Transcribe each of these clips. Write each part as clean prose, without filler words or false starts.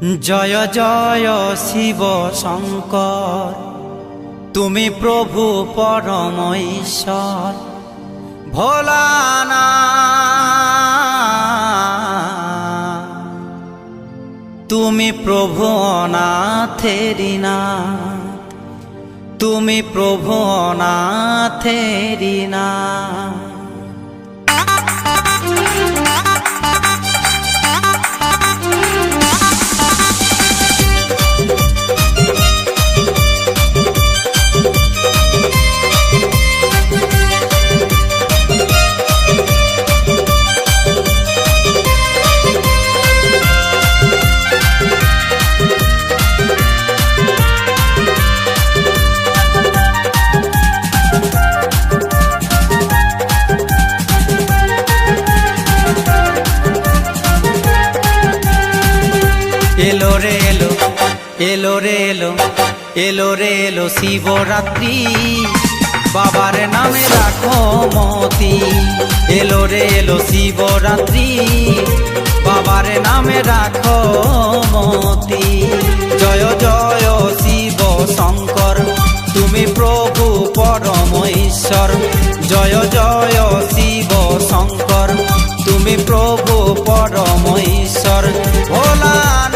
জয় জয় শিব শঙ্কর, তুমি প্রভু পরম ঈশ্বর। ভোলানাথ তুমি প্রভু অনাথেরি নাথ, তুমি প্রভু অনাথেরি নাথ। এলো রে এলো, এলো রে এলো, এলো রে এলো শিবরাত্রি, বাবার নামে রাখো মতি। এলো রে এলো শিবরাত্রি, বাবার নামে রাখো মতি। জয় জয় শিব শঙ্কর, তুমি প্রভু পরম ঈশ্বর। জয় জয় শিব শঙ্কর, তুমি প্রভু পরম ঈশ্বর। ভোলানাথ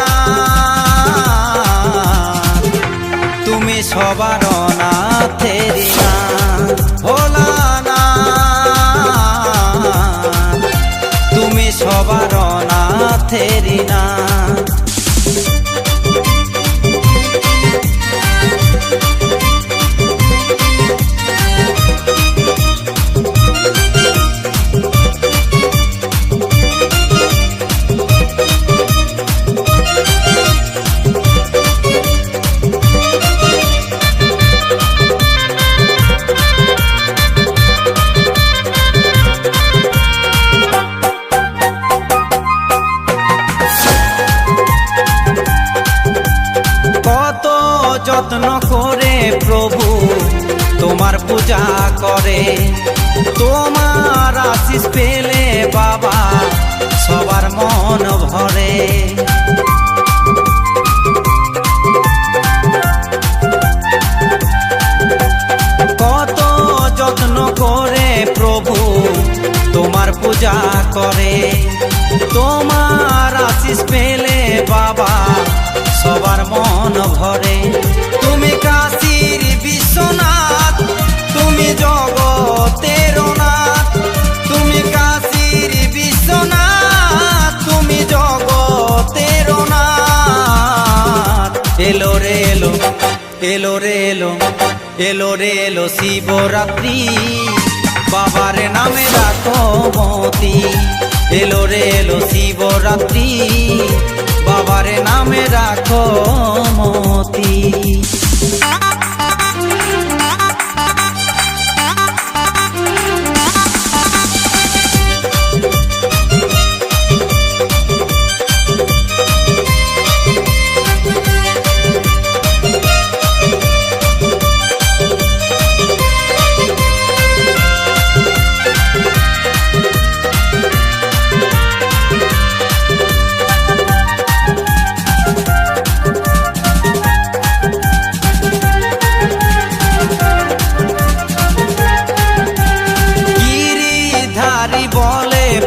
তুমি সবার নাথেরি নাথ। ভোলানাথ তুমি সবার নাথেরি নাথ। যত্ন করে প্রভু তোমার পূজা করে, তোমার আশিস পেলে বাবা সবার মন ভরে। কত যত্ন করে প্রভু তোমার পূজা করে, তোমার আশিস পেলে বাবা সবার মন ভরে। তুমি কাশীর বিশ্বনাথ, তুমি জগতের নাথ। তুমি কাশীর বিশ্বনাথ, তুমি জগতের নাথ। এলো রে এলো, এলো রে এলো, এলো রে এলো শিবরাত্রি, বাবার নামে রাখো মতি। এলো রে এলো শিবরাত্রি, বাবার নামে রাখো মতি।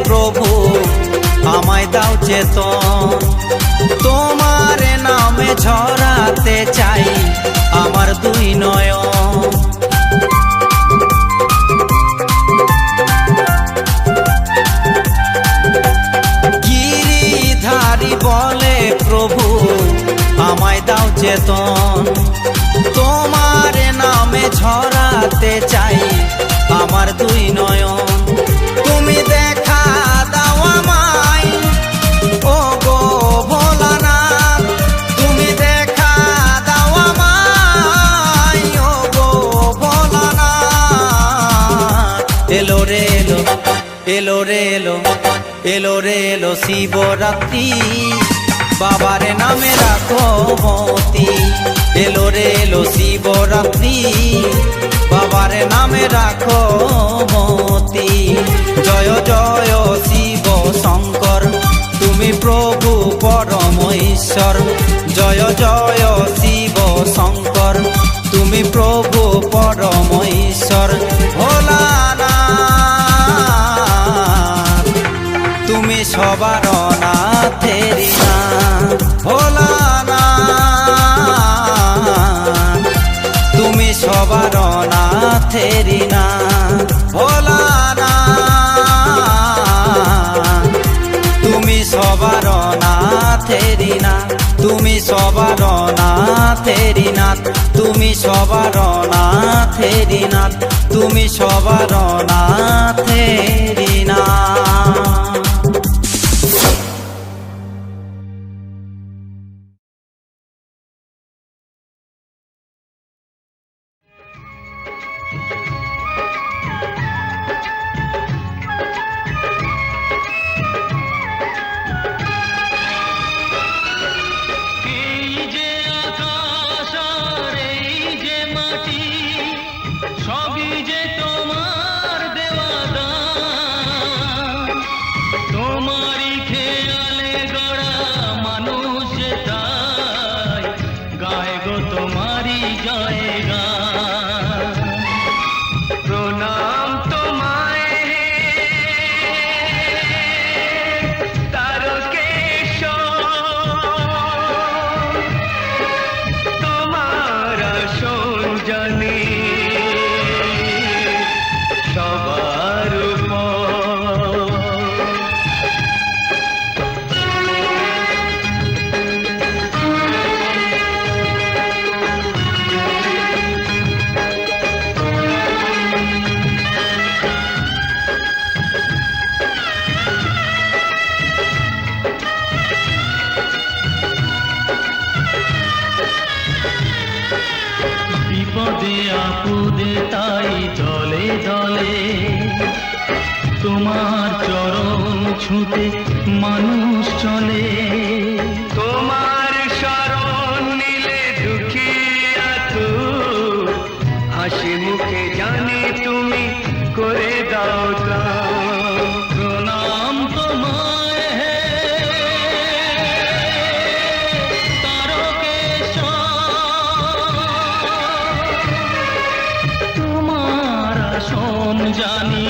প্রভু আমায় দাও চেতন, তোমার নামে ঝরাতে চাই আমার দুই নয়ন। গিরিধারী বলে প্রভু আমায় দাও চেতন, তোমার নামে ঝরাতে চাই আমার দুই নয়ন। তুমি দেখা দাও আমায় ও গো ভোলানাথ, তুমি দেখা দাও আমায় ও গো ভোলানাথ। এলো রে এলো, এলো রে এলো, এলো রে এলো শিবরাত্রি, বাবার নামে রাখো মতি। এলো রে এলো শিবরাত্রি, বাবার নামে রাখো মতি। জয় জয় শিব শঙ্কর, তুমি প্রভু পরম ঈশ্বর, জয় জয় শিব শঙ্কর, তুমি প্রভু পরম ঈশ্বর। ভোলানাথ তুমি সবার নাথেরি নাথ, ভোলানাথ তুমি সবার নাথেরি নাথ, ভোলানাথ তুমি সবার নাথেরি নাথ, তুমি সবার নাথেরি নাথ, তুমি সবার নাথেরি নাথ, তুমি সবার নাথেরি নাথ। বিপদে আপদে তাই দলে দলে তোমার চরণ ছুঁতে মানুষ চলে। তোমার শরণ নিলে দুঃখিয়া তো হাসি মুখে জানি তুমি করে দাও ত্রাণ। প্রণাম তোমায় হে আসন জানি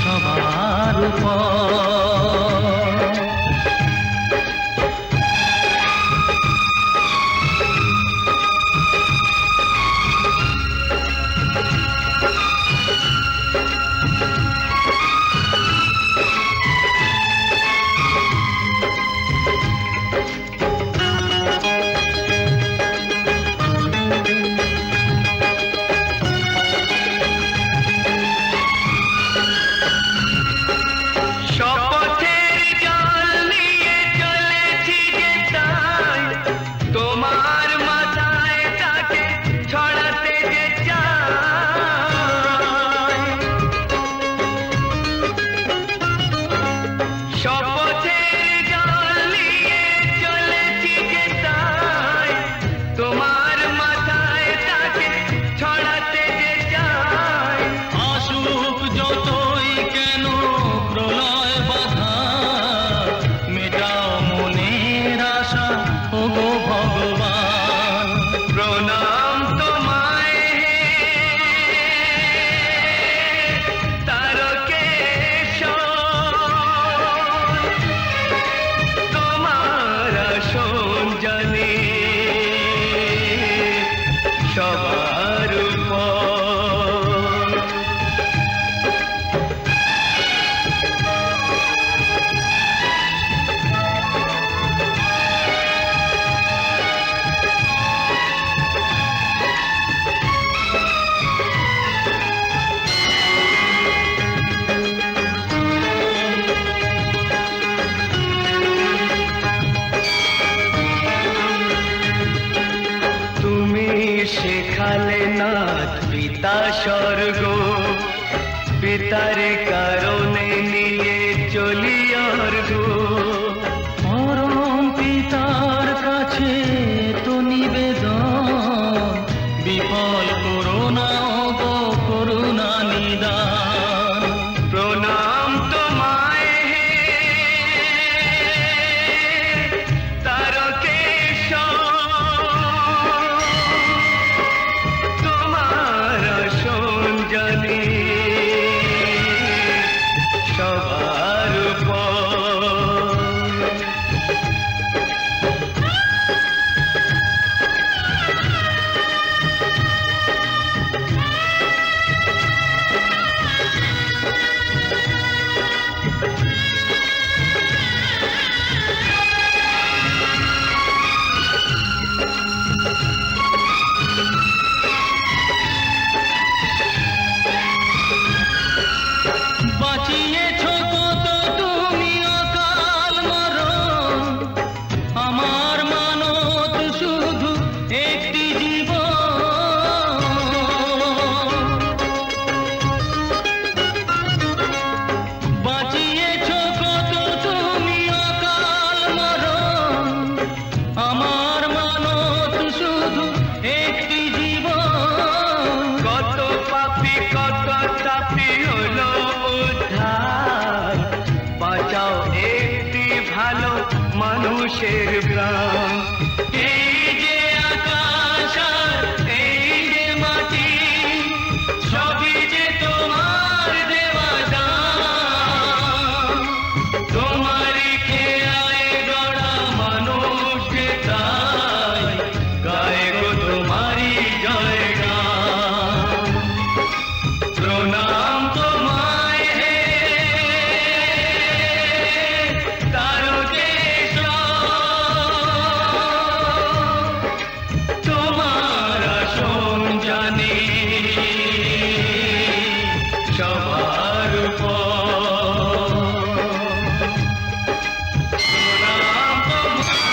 সবার উপর। শেখালে নাথ পিতা স্বর্গ, পিতার কারণে নিয়ে চলি অর্ঘ। পরম পিতার কাছে তো নিবেদন, বিফল করুণা গো করুণা নিদান। প্রণাম তোমায় হে মানুষের প্রাণ। এই যে আকাশ আর এই যে মাটি, সবই যে তোমার দেওয়া দান। তোমারই খেয়ালে গড়া মানুষ যে তাই গায়ে গো তোমারই জয়গান। প্রণাম তোমায় হে তারকেশ্বর, তোমার আসন জানি সবার উপর। প্রণাম তোমায়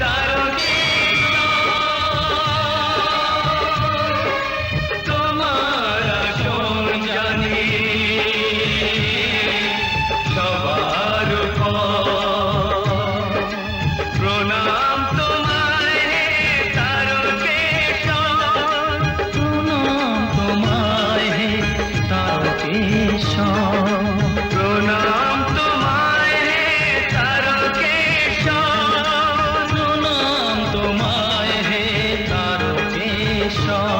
তারকেশ্বর, তোমার আসন জানি সবার উপর। প্রণাম তোমায় হে তারকেশ্বর, প্রণাম তোমায় হে তারকেশ্বর, প্রণাম তোমায় হে তারকেশ্বর, প্রণাম তোমায় হে তারকেশ্বর।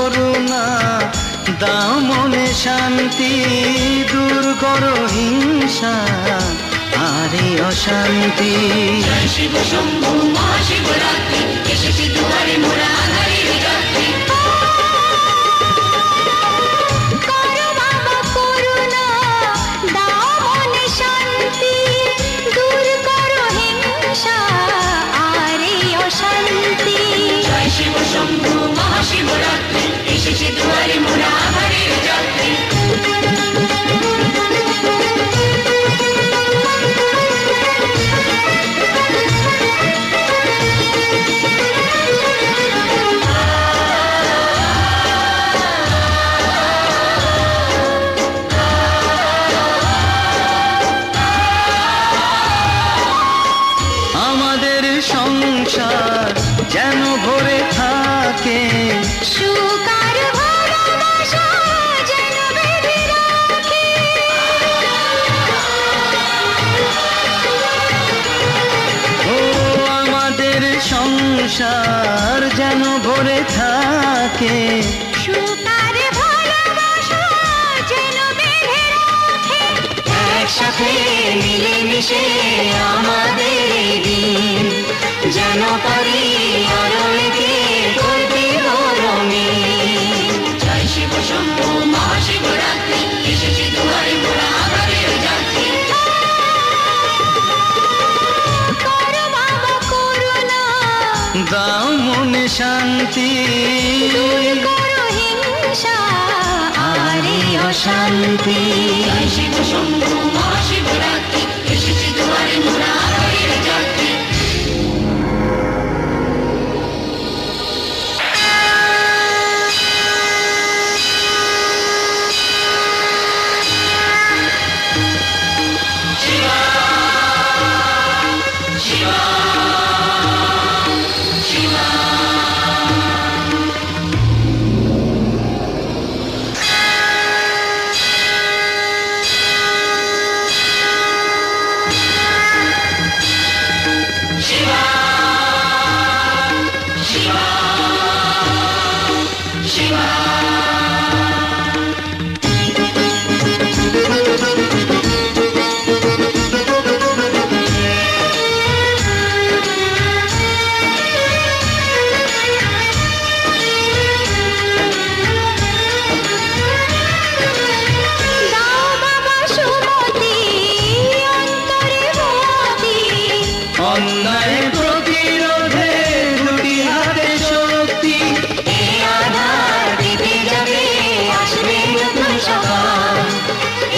করুণা দাও মনে শান্তি, দূর করো হিংসা আরে অশান্তি। জয় শিব শম্ভু মহাশিবরাত্রি, এসেছি দুয়ারে মোরা আধারের যাত্রী। করো বাবা করুণা দাও মনে শান্তি, দূর করো হিংসা আরে অশান্তি। জয় শিব শম্ভু মহাশিবরাত্রি, এসেছি দুয়ারে মোরা আধারের যাত্রী। আমাদের সংসার যেন ভরে থাকে, সুখ আর ভালোবাসা যেন বেঁধে রাখে। ও আমাদের সংসার যেন ভরে থাকে, সুখ আর ভালোবাসা যেন বেঁধে রাখে। একসাথে মিলেমিশে আমাদের এই দিন, যেন পারি আরো একে করতে রঙিন। জয় শিব শম্ভু মহাশিবরাত্রি, এসেছি দুয়ারে মোরা আধারের যাত্রী। করো বাবা করুণা দাও মনে শান্তি, দূর করো হিংসা আরে অশান্তি। জয় শিব শম্ভু মহাশিবরাত্রি, এসেছি দুয়ারে মোরা আধারের যাত্রী। শিবা শিবা শিবা। শিবা শিবা শিবা। দাও বাবা সুমতি অন্তরে ভক্তি, অন্যায় প্রতিরোধে দুটি হাতে শক্তি। এই আধার দিতে যাবে, আসবে নতুন সকাল।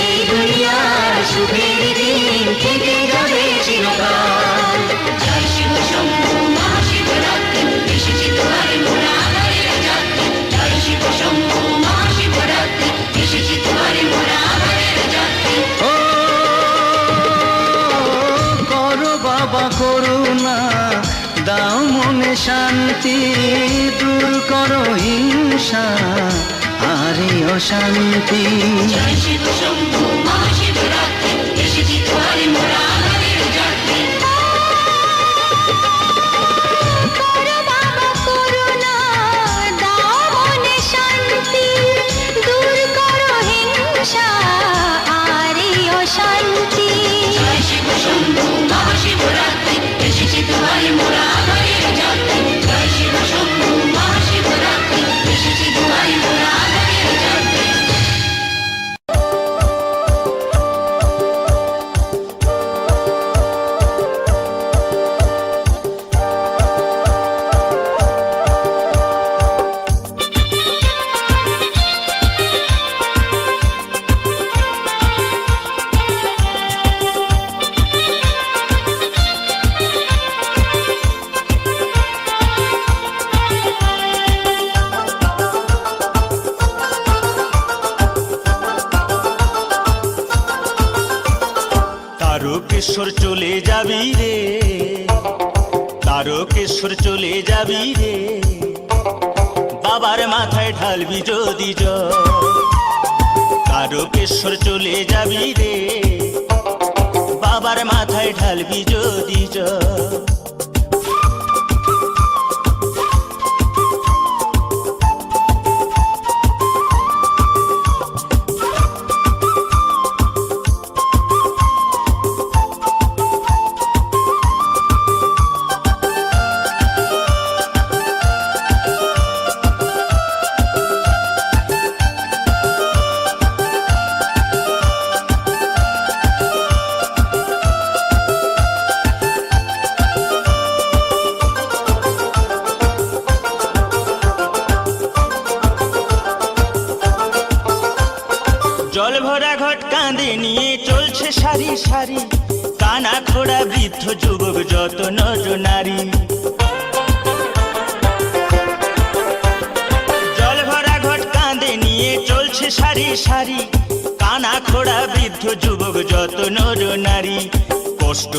এই দুনিয়ার সুখের দিন থেকে যাবে চিরকাল। জয় শিব শম্ভু মহাশিবরাত্রি, এসেছি দুয়ারে মোরা আধারের যাত্রী। জয় শিব শম্ভু মহাশিবরাত্রি, এসেছি দুয়ারে মোরা আধারের যাত্রী। ও করো বাবা করুণা দাও মনে শান্তি, দূর করো হিংসা আরে অশান্তি। জয় শিব শম্ভু মহাশিবরাত্রি, এসেছি দুয়ারে মোরা আধারের যাত্রী। করো বাবা করুণা দাও মনে শান্তি, দূর করো হিংসা আরে অশান্তি। জয় শিব শম্ভু মহাশিবরাত্রি, এসেছি দুয়ারে মোরা আধারের যাত্রী। জয় শিব শম্ভু মহাশিবরাত্রি, এসেছি দুয়ারে মোরা আধারের যাত্রী। তারকেশ্বর চলে যাবি রে, তারকেশ্বর চলে যাবি রে, বাবার মাথায় ঢালবি যদি জল। তারকেশ্বর চলে যাবি রে, বাবার মাথায় ঢালবি যদি জল। জল ভরা ঘট কাঁধে নিয়ে চলছে সারি সারি, কানা খোড়া বৃদ্ধ যুবক যত নর নারী। জল ভরা ঘট কাঁধে নিয়ে চলছে সারি সারি, কানা খোড়া বৃদ্ধ যুবক যত নর নারী। কষ্ট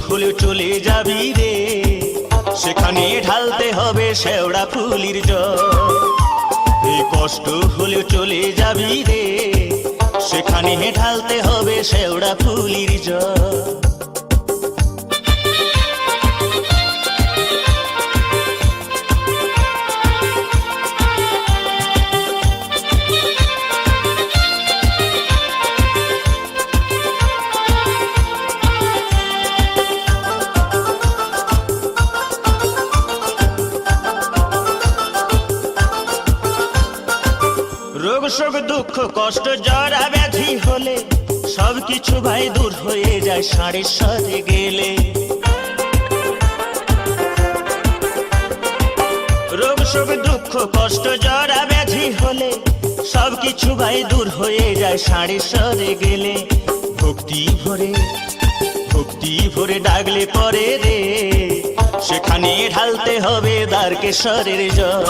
হলে চলে যাবি রে, সেখানে ঢালতে হবে শেওড়া ফুলির জল। এই কষ্ট হলে চলে যাবি রে, সেখানে ঢালতে হবে শেওড়া ফুলির জল। রোগ শোক দুঃখ কষ্ট জরা ব্যাধি হলে সবকিছু ভাই দূর হয়ে যায় সাড়ে সাথে গেলে। রোগ শোক দুঃখ কষ্ট জরা ব্যাধি হলে সবকিছু ভাই দূর হয়ে যায় সাড়ে সাথে গেলে। ভক্তি ভরে ডাকলে পরে রে, সেখানে ঢালতে হবে দ্বারকেশ্বরের জল।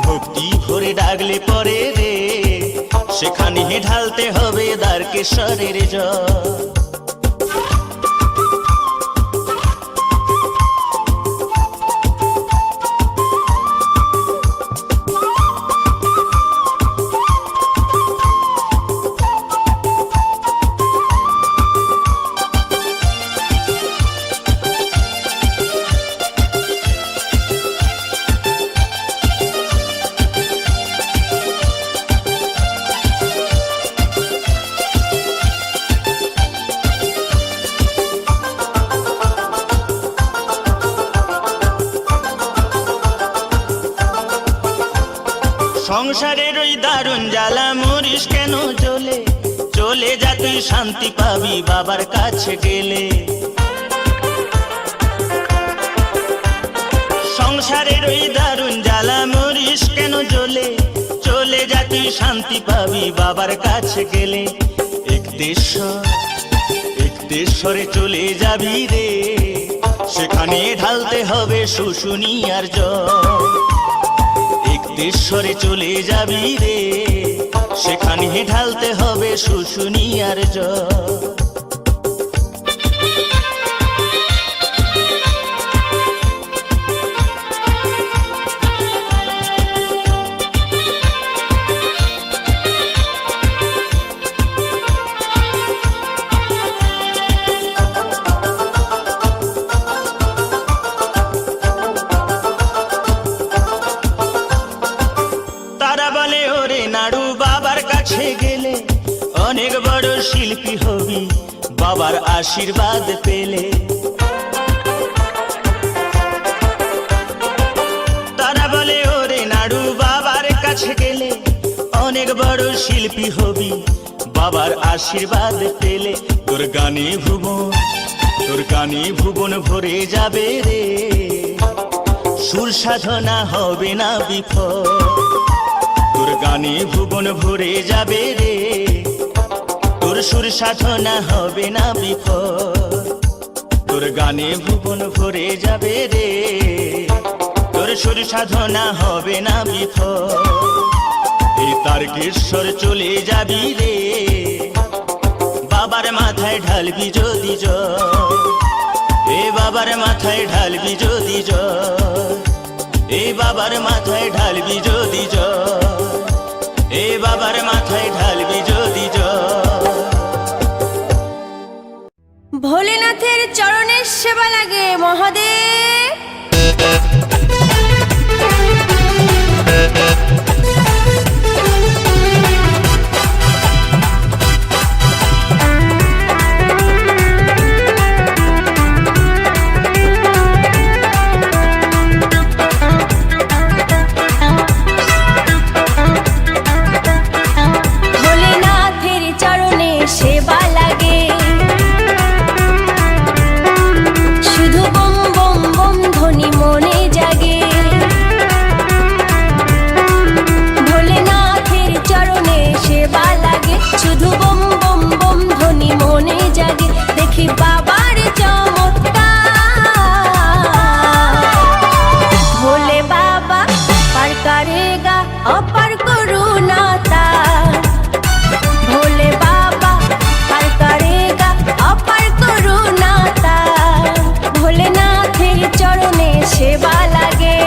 ভক্তি ভরে ডাকলে পরে রে, সেখানে ঢালতে হবে দ্বারকেশ্বরের জল। সংসারের ওই দারুণ জ্বালা মরিস কেন জ্বলে, চলে যা তুই শান্তি পাবি বাবার কাছে গেলে। সংসারের ওই দারুণ জ্বালা মরিস কেন জ্বলে, চলে যা তুই শান্তি পাবি বাবার কাছে গেলে। একতেশ্বরে চলে যাবি রে, সেখানে ঢালতে হবে শুশুনিয়ার জল। একতেশ্বরে চলে যাবি রে, সেখানে ঢালতে হবে শুশুনিয়ার জল। গেলে অনেক বড় শিল্পী হবি বাবার আশীর্বাদ পেলে। তারা বলে ওরে নাড়ু বাবার কাছে গেলে অনেক বড় শিল্পী হবি বাবার আশীর্বাদ পেলে। তোর গানে ভুবন ভরে যাবে রে, সুর সাধনা হবে না বিফল। তোর গানে ভুবন ভরে যাবে রে, তোর সুর সাধনা হবে না বিফল। তোর গানে ভুবন ভরে যাবে রে, তোর সুর সাধনা হবে না বিফল। এই তারকেশ্বর চলে যাবি রে, বাবার মাথায় ঢালবি যদি জল। এ বাবার মাথায় ঢালবি যদি জল, এ বাবার মাথায় ঢালবি যদি জল, এ বাবার মাথায় ঢালবি যদি জল। ভোলেনাথের চরণের সেবা লাগে মহাদেব। ভোলেনাথের চরণে সেবা লাগে, শুধু বম বম বম करेगा अपार करुणा तार भोले बाबा पार करेगा अपार करुणा तार भोलेनाथेर चरणे सेवा लागे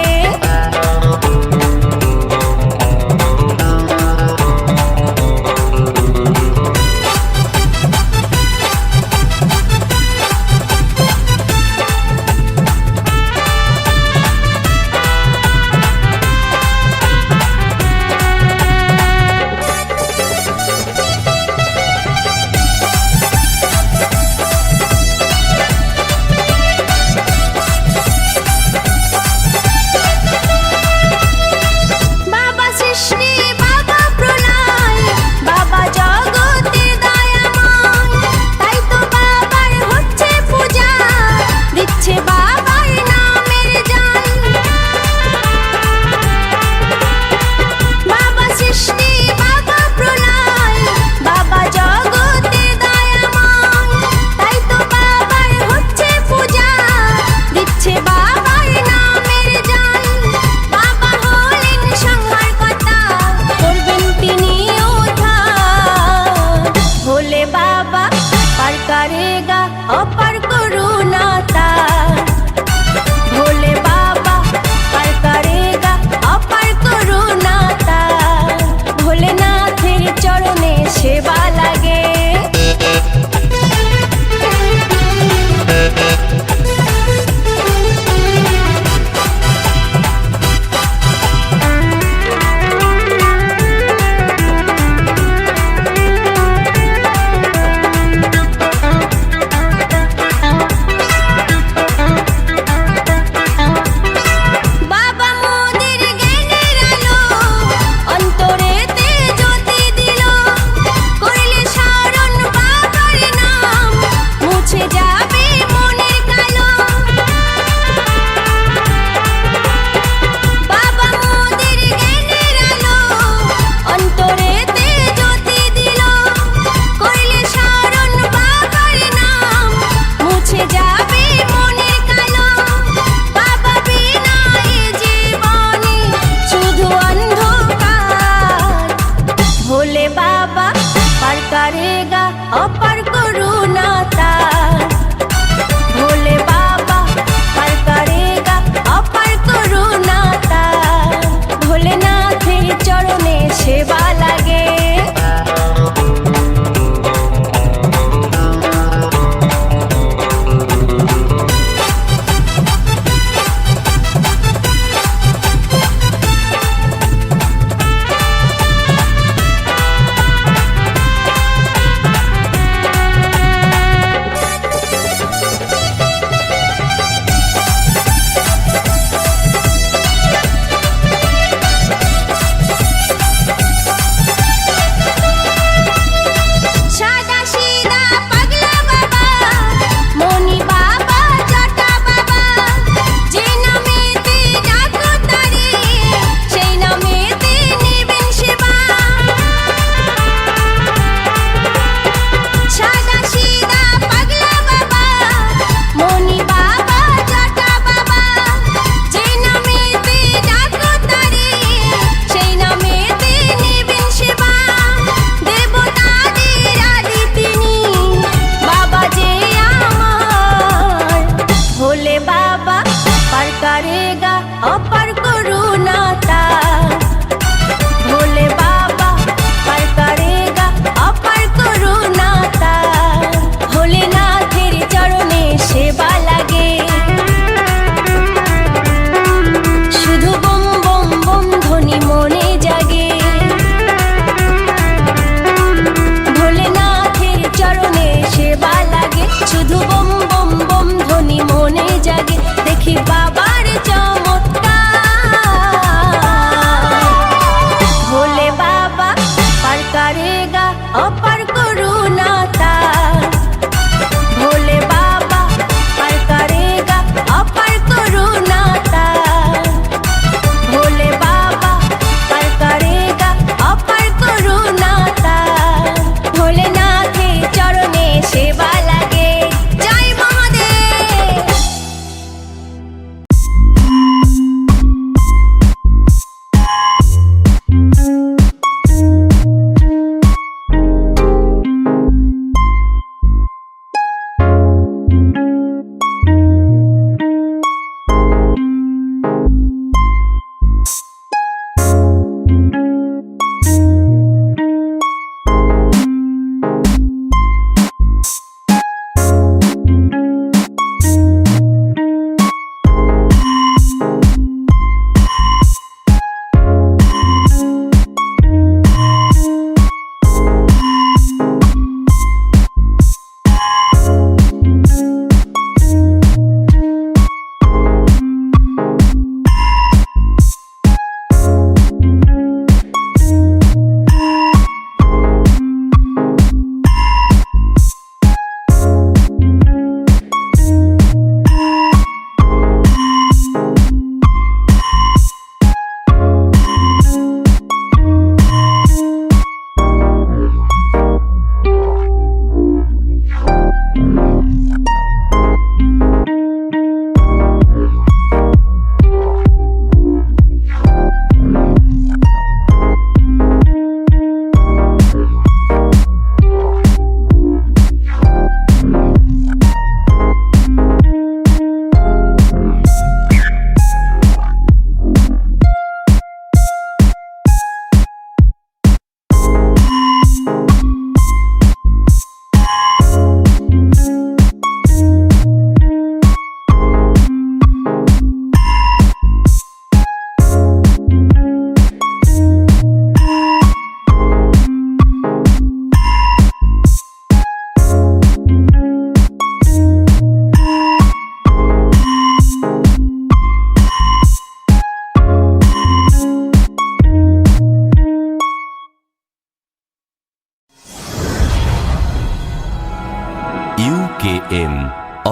AM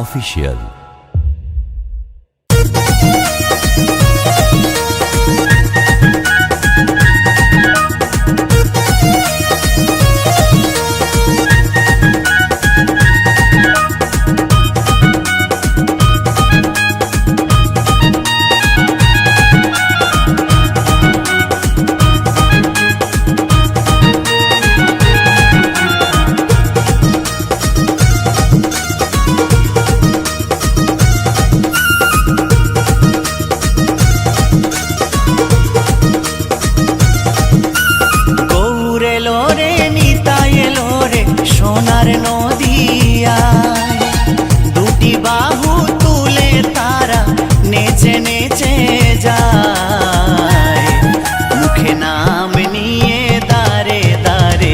অফিসিয়াল। সোনার নদিয়ায় দুটি বাহু তুলে তারা নেচে নেচে যায়, মুখে নাম নিয়ে দাঁড়ে দাঁড়ে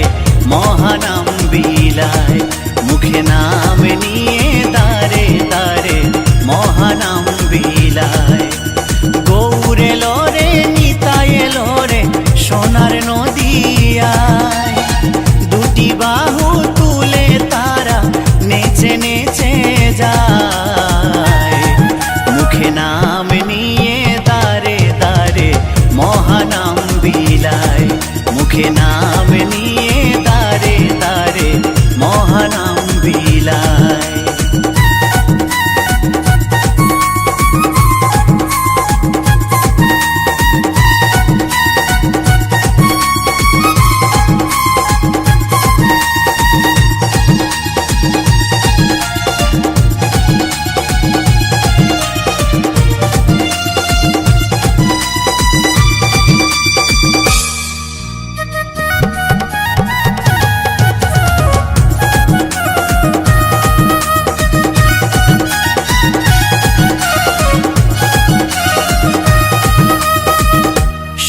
মহানাম বিলায়, মুখে নাম নিয়ে দাঁড়ে দাঁড়ে মহানাম বিলায়। গৌর এলো রে নিতাই এলো রে সোনার নদিয়ায় দুটি বাহু তুলে তারা নেচে নেচে যায়, মুখে নাম নিয়ে দাঁড়ে দাঁড়ে মহানাম বিলায়, মুখে নাম নিয়ে দাঁড়ে দাঁড়ে মহানাম বিলায়।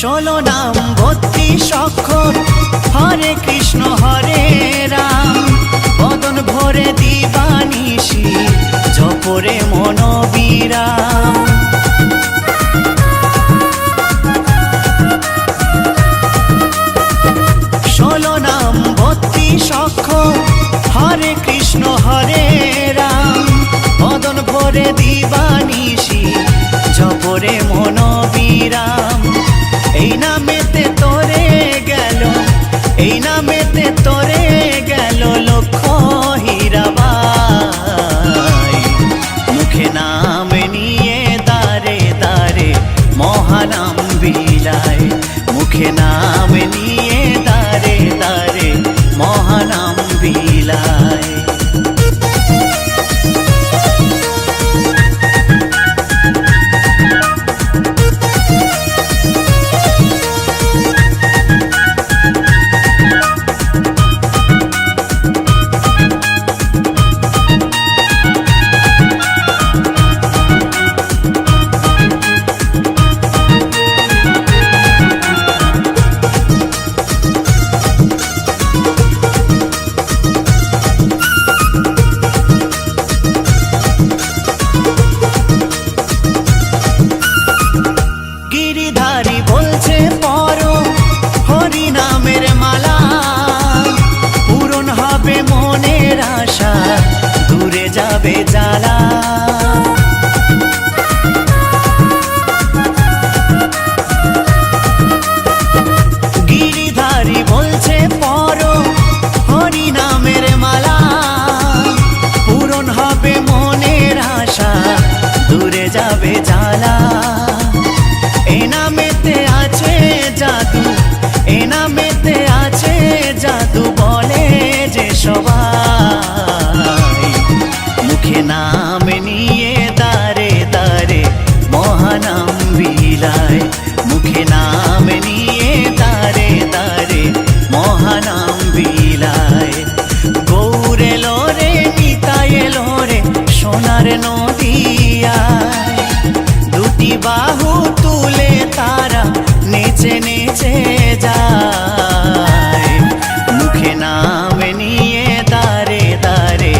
ষোলো নাম 32 অক্ষর হরে কৃষ্ণ হরে রাম, বদন ভরে দিবানিশি জপরে মনোবিরাম। ষোলো নাম 32 অক্ষর হরে কৃষ্ণ হরে রাম, বদন ভরে দিবানিশি জপরে মনোবিরাম। এই নামেতে তোরে গেল, এই নামেতে তোরে গেল লক্ষ হীরাবাই, মুখে নাম নিয়ে দাঁড়ে দাঁড়ে মহানাম বিলায়, মুখে নাম নিয়ে দাঁড়ে দাঁড়ে মহানাম বিলায়। গিরিধারী বলছে পরো হরি নামের মালা, পূরণ হবে মনের আশা দূরে যাবে জ্বালা। গিরিধারী বলছে পরো হরি নামের মালা, পূরণ হবে মনের আশা দূরে যাবে জ্বালা। এই নামেতে আছে জাদু, এই নামেতে আছে জাদু বলে যে সবাই, মুখে নাম নিয়ে দাঁড়ে দাঁড়ে মহানাম বিলায়, মুখে নাম নিয়ে দাঁড়ে দাঁড়ে মহানাম বিলায়। গৌর এলো রে নিতাই এলো রে সোনার নদিয়ায় দুটি বাহু তুলে তারা নেচে নেচে যায়, মুখে নাম নিয়ে দাঁড়ে দাঁড়ে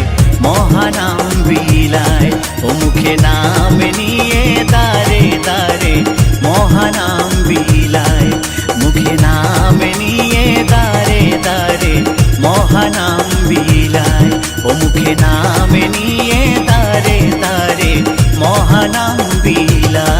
মহানাম বিলায়, ও মুখে নাম নিয়ে দাঁড়ে দাঁড়ে মহানাম বিলায়, মুখে নাম নিয়ে দাঁড়ে দাঁড়ে মহানাম বিলায়, ও মুখে নাম নিয়ে নাম বিলাই।